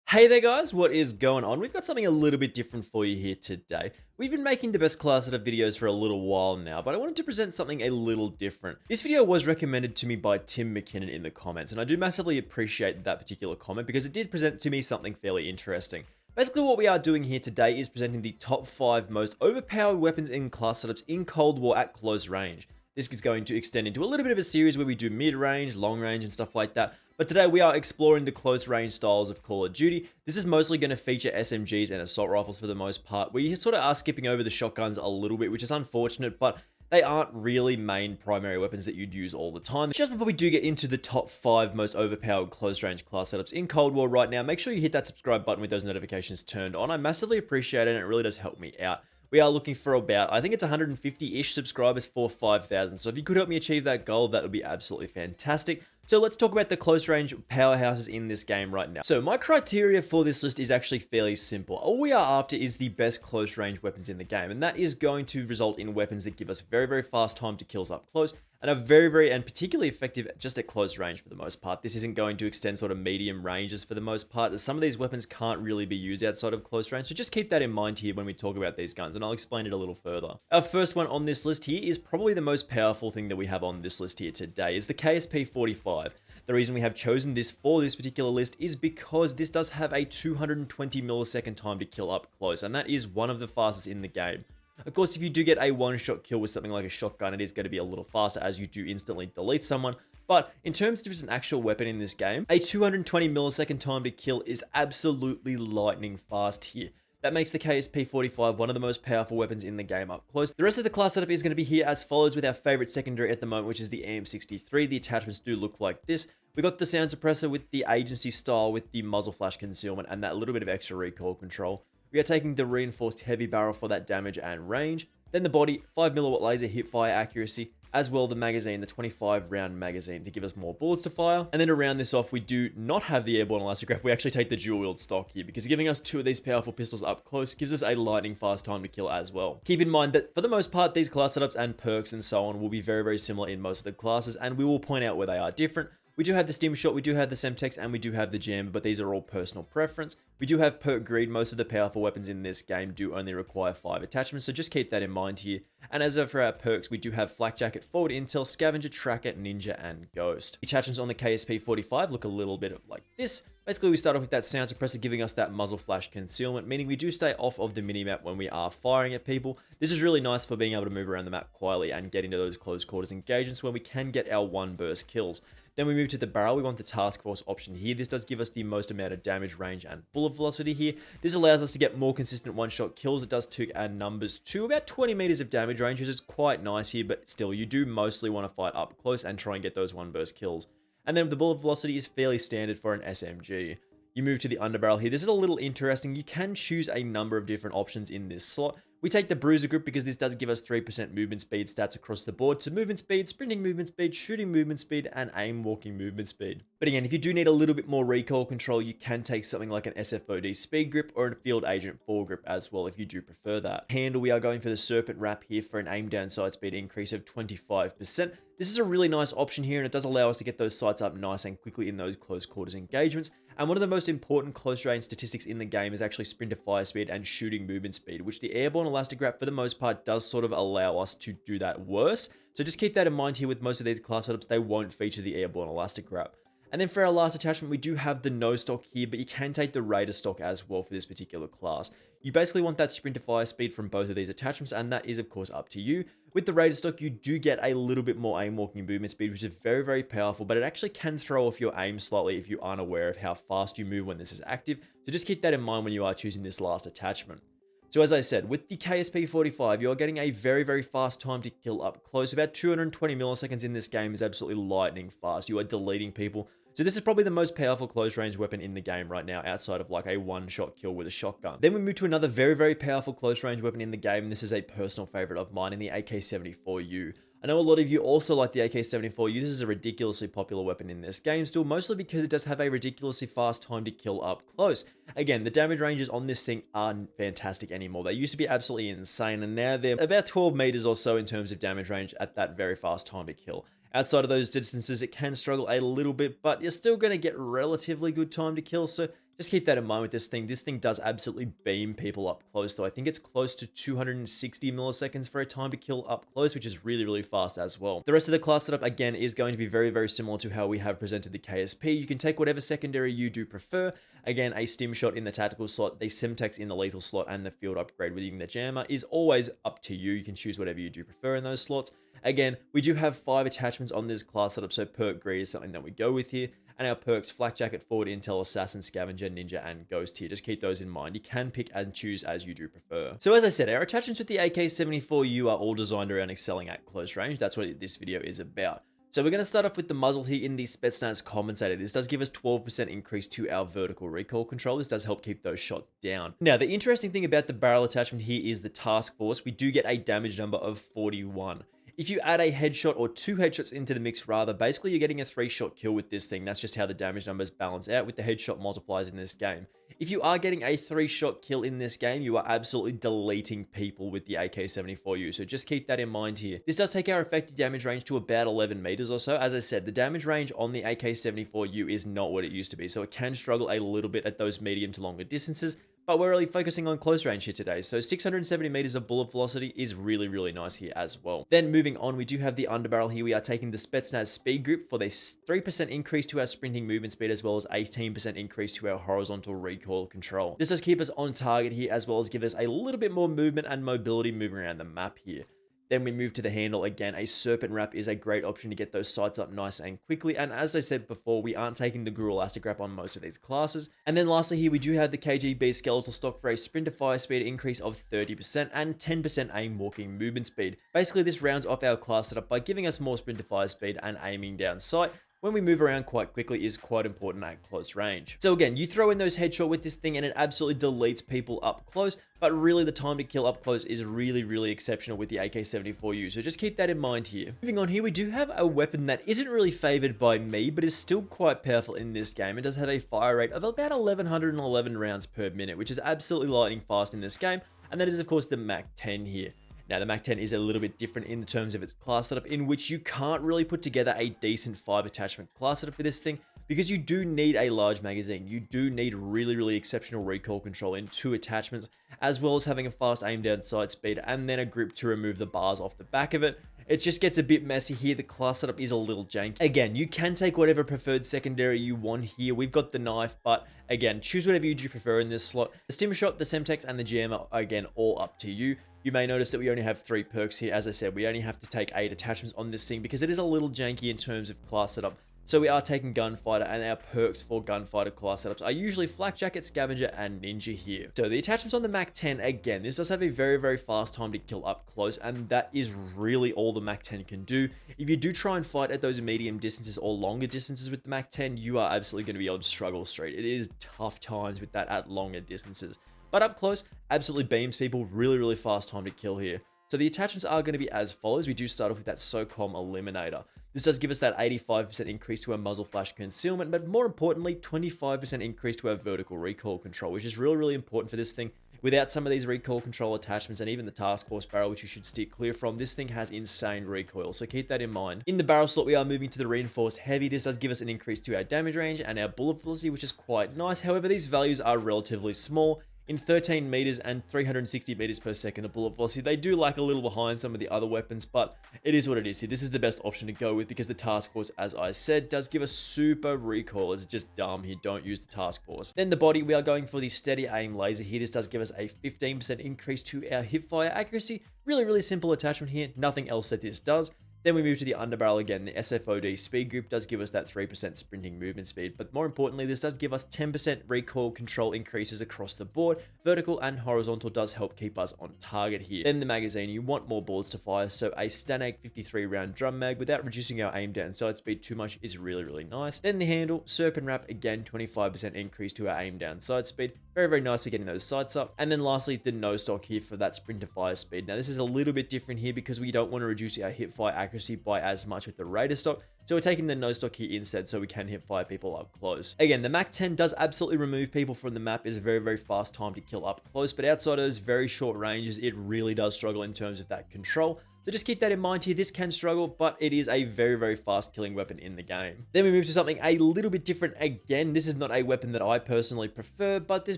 Hey there guys, what is going on? We've got something a little bit different for you here today. We've been making the best class setup videos for a little while now, but I wanted to present something a little different. This video was recommended to me by Tim McKinnon in the comments, and I do massively appreciate that particular comment because it did present to me something fairly interesting. Basically what we are doing here today is presenting the top 5 most overpowered weapons in class setups in Cold War at close range. This is going to extend into a little bit of a series where we do mid-range, long range and stuff like that. But today we are exploring the close range styles of Call of Duty. This is mostly going to feature SMGs and assault rifles for the most part. We sort of are skipping over the shotguns a little bit, which is unfortunate, but they aren't really main primary weapons that you'd use all the time. Just before we do get into the top 5 most overpowered close range class setups in Cold War right now, make sure you hit that subscribe button with those notifications turned on. I massively appreciate it and it really does help me out. We are looking for about, I think it's 150-ish subscribers for 5,000. So if you could help me achieve that goal, that would be absolutely fantastic. So let's talk about the close range powerhouses in this game right now. So my criteria for this list is actually fairly simple. All we are after is the best close range weapons in the game. And that is going to result in weapons that give us very, very fast time to kills up close and are very and particularly effective just at close range for the most part. This isn't going to extend sort of medium ranges for the most part, as some of these weapons can't really be used outside of close range. So just keep that in mind here when we talk about these guns, and I'll explain it a little further. Our first one on this list here is probably the most powerful thing that we have on this list here today, is the KSP 45. The reason we have chosen this for this particular list is because this does have a 220 millisecond time to kill up close, and that is one of the fastest in the game. Of course, if you do get a one-shot kill with something like a shotgun, it is going to be a little faster as you do instantly delete someone. But in terms of just an actual weapon in this game, a 220 millisecond time to kill is absolutely lightning fast here. That makes the KSP 45 one of the most powerful weapons in the game up close. The rest of the class setup is going to be here as follows with our favorite secondary at the moment, which is the AM63. The attachments do look like this. We got the sound suppressor with the agency style with the muzzle flash concealment and that little bit of extra recoil control. We are taking the reinforced heavy barrel for that damage and range. Then the body, 5mm laser hip fire accuracy, as well the magazine, the 25 round magazine to give us more bullets to fire. And then to round this off, we do not have the airborne elastic wrap. We actually take the dual wield stock here because giving us 2 of these powerful pistols up close gives us a lightning fast time to kill as well. Keep in mind that for the most part, these class setups and perks and so on will be very similar in most of the classes, and we will point out where they are different. We do have the Stim Shot, we do have the Semtex, and we do have the Jam, but these are all personal preference. We do have Perk Greed. Most of the powerful weapons in this game do only require 5 attachments, so just keep that in mind here. And as for our perks, we do have Flak Jacket, Forward Intel, Scavenger, Tracker, Ninja, and Ghost. The attachments on the KSP 45 look a little bit like this. Basically, we start off with that sound suppressor giving us that muzzle flash concealment, meaning we do stay off of the minimap when we are firing at people. This is really nice for being able to move around the map quietly and get into those close quarters engagements where we can get our one burst kills. Then we move to the barrel. We want the task force option here. This does give us the most amount of damage, range, and bullet velocity here. This allows us to get more consistent one-shot kills. It does tweak our numbers to about 20 meters of damage range, which is quite nice here, but still, you do mostly want to fight up close and try and get those one-burst kills. And then the bullet velocity is fairly standard for an SMG. You move to the underbarrel here. This is a little interesting. You can choose a number of different options in this slot. We take the Bruiser Grip because this does give us 3% movement speed stats across the board. So movement speed, sprinting movement speed, shooting movement speed, and aim walking movement speed. But again, if you do need a little bit more recoil control, you can take something like an SFOD Speed Grip or a Field Agent Foregrip as well if you do prefer that. Handle, we are going for the Serpent Wrap here for an aim down sight speed increase of 25%. This is a really nice option here, and it does allow us to get those sights up nice and quickly in those close quarters engagements. And one of the most important close range statistics in the game is actually sprinter fire speed and shooting movement speed, which the airborne elastic wrap for the most part does sort of allow us to do that worse. So just keep that in mind here with most of these class setups, they won't feature the airborne elastic wrap. And then for our last attachment, we do have the no stock here, but you can take the Raider stock as well for this particular class. You basically want that sprinter fire speed from both of these attachments, and that is of course up to you. With the Raider stock, you do get a little bit more aim walking movement speed, which is very powerful, but it actually can throw off your aim slightly if you aren't aware of how fast you move when this is active. So just keep that in mind when you are choosing this last attachment. So as I said, with the KSP 45, you are getting a very fast time to kill up close. About 220 milliseconds in this game is absolutely lightning fast. You are deleting people. So this is probably the most powerful close range weapon in the game right now, outside of like a one-shot kill with a shotgun. Then we move to another very powerful close range weapon in the game, and this is a personal favorite of mine in the AK74u. I know a lot of you also like the AK74u. This is a ridiculously popular weapon in this game still, mostly because it does have a ridiculously fast time to kill up close. Again, the damage ranges on this thing aren't fantastic anymore. They used to be absolutely insane, and now they're about 12 meters or so in terms of damage range at that very fast time to kill. Outside of those distances, it can struggle a little bit, but you're still going to get relatively good time to kill, so Just keep that in mind with this thing. This thing does absolutely beam people up close, though. I think it's close to 260 milliseconds for a time to kill up close, which is really, really fast as well. The rest of the class setup, again, is going to be very, very similar to how we have presented the KSP. You can take whatever secondary you do prefer. Again, a stim shot in the tactical slot, the Semtex in the lethal slot, and the field upgrade within the jammer is always up to you. You can choose whatever you do prefer in those slots. Again, we do have 5 attachments on this class setup, so perk greed is something that we go with here. And our perks, Flak Jacket, Forward Intel, Assassin, Scavenger, Ninja, and Ghost here. Just keep those in mind. You can pick and choose as you do prefer. So as I said, our attachments with the AK74u are all designed around excelling at close range. That's what this video is about. So we're going to start off with the muzzle here in the Spetsnaz compensator. This does give us 12% increase to our vertical recoil control. This does help keep those shots down. Now, the interesting thing about the barrel attachment here is the task force. We do get a damage number of 41. If you add a headshot or 2 headshots into the mix rather, basically you're getting a 3-shot kill with this thing. That's just how the damage numbers balance out with the headshot multipliers in this game. If you are getting a 3-shot kill in this game, you are absolutely deleting people with the AK74u, so just keep that in mind here. This does take our effective damage range to about 11 meters or so. As I said, the damage range on the AK74u is not what it used to be, so it can struggle a little bit at those medium to longer distances, but we're really focusing on close range here today, so 670 meters of bullet velocity is really, really nice here as well. Then moving on, we do have the underbarrel here. We are taking the Spetsnaz speed group for this 3% increase to our sprinting movement speed, as well as 18% increase to our horizontal recoil control. This does keep us on target here, as well as give us a little bit more movement and mobility moving around the map here. Then we move to the handle. Again, a serpent wrap is a great option to get those sights up nice and quickly. And as I said before, we aren't taking the Guru Elastic Wrap on most of these classes. And then lastly here, we do have the KGB skeletal stock for a sprint to fire speed increase of 30% and 10% aim walking movement speed. Basically, this rounds off our class setup by giving us more sprint to fire speed, and aiming down sight when we move around quite quickly is quite important at close range. So again, you throw in those headshot with this thing and it absolutely deletes people up close, but really the time to kill up close is really, really exceptional with the AK74u, so just keep that in mind here. Moving on here, we do have a weapon that isn't really favored by me, but is still quite powerful in this game. It does have a fire rate of about 1111 rounds per minute, which is absolutely lightning fast in this game, and that is of course the MAC-10 here. Now, the MAC-10 is a little bit different in terms of its class setup, in which you can't really put together a decent 5 attachment class setup for this thing, because you do need a large magazine. You do need really, really exceptional recoil control in 2 attachments, as well as having a fast aim down sight speed, and then a grip to remove the bars off the back of it. It just gets a bit messy here. The class setup is a little janky. Again, you can take whatever preferred secondary you want here. We've got the knife, but again, choose whatever you do prefer in this slot. The stim shot, the Semtex, and the jammer are again all up to you. You may notice that we only have 3 perks here. As I said, we only have to take 8 attachments on this thing because it is a little janky in terms of class setup. So we are taking Gunfighter, and our perks for Gunfighter class setups are usually Flak Jacket, Scavenger, and Ninja here. So the attachments on the MAC-10, again, this does have a very, very fast time to kill up close, and that is really all the MAC-10 can do. If you do try and fight at those medium distances or longer distances with the MAC-10, you are absolutely going to be on struggle street. It is tough times with that at longer distances. But up close, absolutely beams people, really, really fast time to kill here. So the attachments are going to be as follows. We do start off with that SOCOM Eliminator. This does give us that 85% increase to our muzzle flash concealment, but more importantly, 25% increase to our vertical recoil control, which is really, really important for this thing. Without some of these recoil control attachments and even the task force barrel, which you should steer clear from, this thing has insane recoil, so keep that in mind. In the barrel slot, we are moving to the reinforced heavy. This does give us an increase to our damage range and our bullet velocity, which is quite nice. However, these values are relatively small. In 13 meters and 360 meters per second of bullet velocity, they do lag a little behind some of the other weapons, but it is what it is here. This is the best option to go with because the task force, as I said, does give us super recoil. It's just dumb here. Don't use the task force. Then the body, we are going for the steady aim laser here. This does give us a 15% increase to our hip fire accuracy. Really, really simple attachment here. Nothing else that this does. Then we move to the underbarrel again. The SFOD speed group does give us that 3% sprinting movement speed, but more importantly, this does give us 10% recoil control increases across the board. Vertical and horizontal does help keep us on target here. Then the magazine, you want more bullets to fire, so a Stanag 53 round drum mag without reducing our aim down sight speed too much is really, really nice. Then the handle, serpent wrap, again 25% increase to our aim down sight speed. Very, very nice for getting those sights up. And then lastly, the no stock here for that sprint to fire speed. Now this is a little bit different here because we don't want to reduce our hip fire accuracy by as much with the Raider stock, so we're taking the no stock here instead so we can hip fire people up close. Again, the MAC-10 does absolutely remove people from the map. Is a very, very fast time to kill up close, but outside of those very short ranges, it really does struggle in terms of that control. So So just keep that in mind here. This can struggle, but it is a very, very fast killing weapon in the game. Then we move to something a little bit different again. This is not a weapon that I personally prefer, but this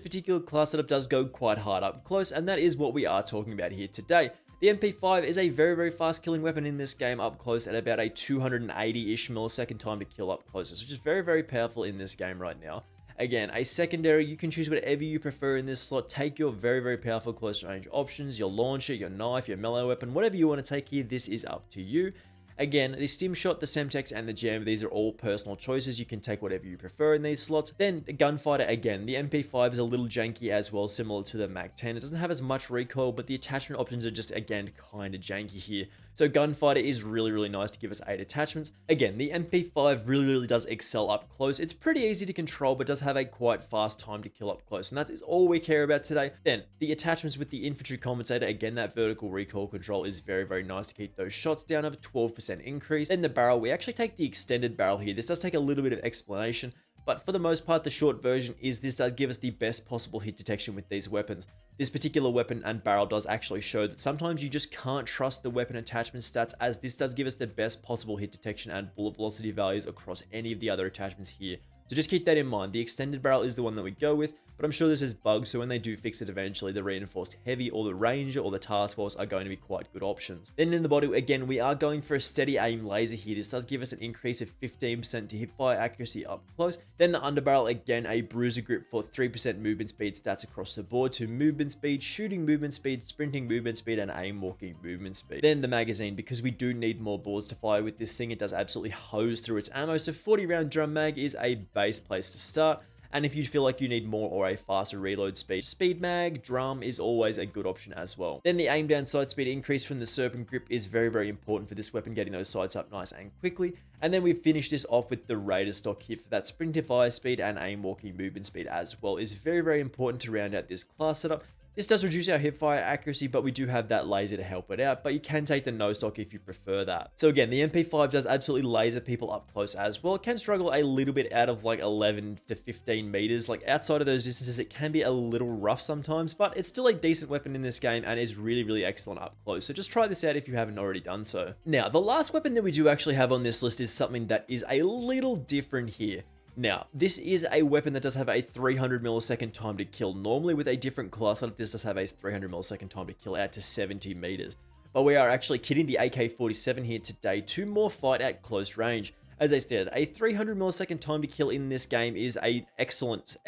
particular class setup does go quite hard up close, and that is what we are talking about here today. The MP5 is a very, very fast killing weapon in this game up close at about a 280-ish millisecond time to kill up close, which is very, very powerful in this game right now. Again, a secondary, you can choose whatever you prefer in this slot. Take your very, very powerful close range options, your launcher, your knife, your melee weapon, whatever you want to take here, this is up to you. Again, the stim shot, the semtex, and the jam, these are all personal choices. You can take whatever you prefer in these slots. Then the gunfighter, again, the MP5 is a little janky as well, similar to the Mag-10. It doesn't have as much recoil, but the attachment options are just, again, kind of janky here. So gunfighter is really, really nice to give us 8 attachments. Again, the MP5 really, really does excel up close. It's pretty easy to control, but does have a quite fast time to kill up close. And that is all we care about today. Then the attachments with the infantry compensator, again, that vertical recoil control is very, very nice to keep those shots down of a 12% increase. Then the barrel, we actually take the extended barrel here. This does take a little bit of explanation, but for the most part, the short version is this does give us the best possible hit detection with these weapons. This particular weapon and barrel does actually show that sometimes you just can't trust the weapon attachment stats, as this does give us the best possible hit detection and bullet velocity values across any of the other attachments here. So just keep that in mind. The extended barrel is the one that we go with, but I'm sure this is bugged, so when they do fix it eventually, the reinforced heavy or the ranger or the task force are going to be quite good options. Then in the body, again, we are going for a steady aim laser here. This does give us an increase of 15% to hipfire accuracy up close. Then the underbarrel, again, a bruiser grip for 3% movement speed stats across the board to movement speed, shooting movement speed, sprinting movement speed, and aim walking movement speed. Then the magazine, because we do need more bullets to fire with this thing, it does absolutely hose through its ammo, so 40 round drum mag is a base place to start. And if you feel like you need more or a faster reload speed, speed mag, drum is always a good option as well. Then the aim down sight speed increase from the serpent grip is very, very important for this weapon, getting those sights up nice and quickly. And then we finish this off with the Raider stock here for that sprint to fire speed and aim walking movement speed as well. Is very, very important to round out this class setup. This does reduce our hipfire accuracy, but we do have that laser to help it out, but you can take the no stock if you prefer that. So again, the MP5 does absolutely laser people up close as well. It can struggle a little bit out of like 11 to 15 meters. Like outside of those distances, it can be a little rough sometimes, but it's still a decent weapon in this game and is really, really excellent up close. So just try this out if you haven't already done so. Now, the last weapon that we do actually have on this list is something that is a little different here. Now, this is a weapon that does have a 300 millisecond time to kill. Normally with a different class setup, this does have a 300 millisecond time to kill out to 70 meters. But we are actually kitting the AK47 here today to more fight at close range. As I stated, a 300 millisecond time to kill in this game is a excellent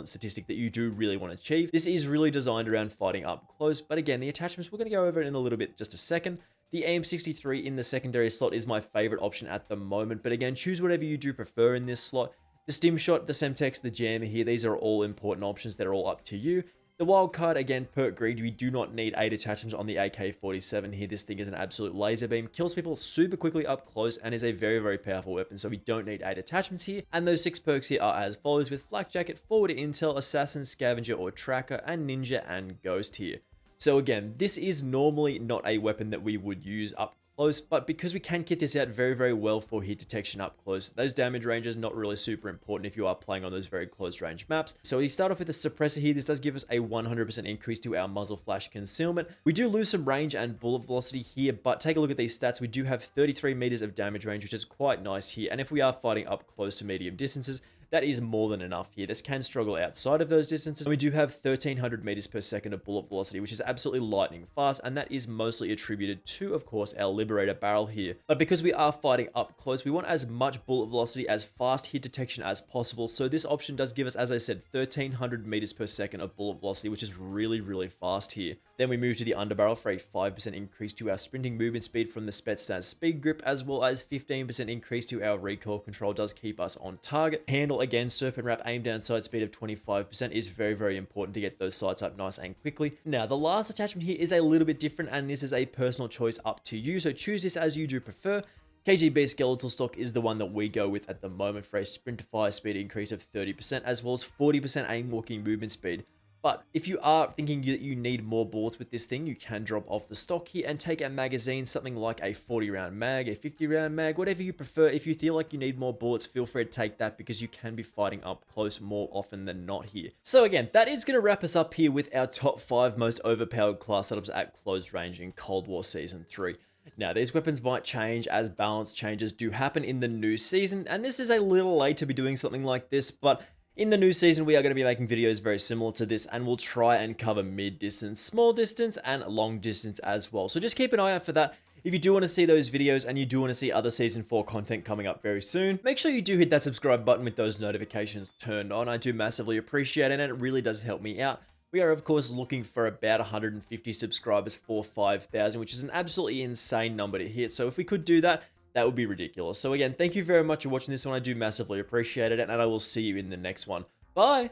statistic that you do really want to achieve. This is really designed around fighting up close, but again, the attachments we're going to go over in a little bit, just a second. The AM63 in the secondary slot is my favorite option at the moment, but again, choose whatever you do prefer in this slot. The stim shot, the semtex, the jammer here, these are all important options that are all up to you. The wildcard, again, perk greed, we do not need 8 attachments on the AK47 here. This thing is an absolute laser beam, kills people super quickly up close, and is a very, very powerful weapon, so we don't need 8 attachments here. And those 6 perks here are as follows, with flak jacket, forward intel, assassin, scavenger, or tracker, and ninja and ghost here. So again, this is normally not a weapon that we would use up close, but because we can kit this out very, very well for hit detection up close, those damage ranges not really super important if you are playing on those very close range maps. So we start off with the suppressor here. This does give us a 100% increase to our muzzle flash concealment. We do lose some range and bullet velocity here, but take a look at these stats. We do have 33 meters of damage range, which is quite nice here. And if we are fighting up close to medium distances, that is more than enough here. This can struggle outside of those distances. And we do have 1300 meters per second of bullet velocity, which is absolutely lightning fast, and that is mostly attributed to, of course, our Liberator barrel here. But because we are fighting up close, we want as much bullet velocity, as fast hit detection as possible. So this option does give us, as I said, 1300 meters per second of bullet velocity, which is really, really fast here. Then we move to the underbarrel for a 5% increase to our sprinting movement speed from the Spetsnaz speed grip, as well as 15% increase to our recoil control. Does keep us on target. Handle, again, serpent wrap, aim down sight speed of 25% is very, very important to get those sights up nice and quickly. Now, the last attachment here is a little bit different, and this is a personal choice up to you, so choose this as you do prefer. KGB skeletal stock is the one that we go with at the moment for a sprint to fire speed increase of 30%, as well as 40% aim walking movement speed. But if you are thinking that you need more bullets with this thing, you can drop off the stock here and take a magazine, something like a 40 round mag, a 50 round mag, whatever you prefer. If you feel like you need more bullets, feel free to take that, because you can be fighting up close more often than not here. So again, that is going to wrap us up here with our top 5 most overpowered class setups at close range in Cold War Season 3. Now, these weapons might change as balance changes do happen in the new season, and this is a little late to be doing something like this, but in the new season, we are going to be making videos very similar to this, and we'll try and cover mid-distance, small distance, and long distance as well. So just keep an eye out for that. If you do want to see those videos and you do want to see other Season 4 content coming up very soon, make sure you do hit that subscribe button with those notifications turned on. I do massively appreciate it, and it really does help me out. We are, of course, looking for about 150 subscribers for 5,000, which is an absolutely insane number to hit. So if we could do that, that would be ridiculous. So again, thank you very much for watching this one. I do massively appreciate it, and I will see you in the next one. Bye!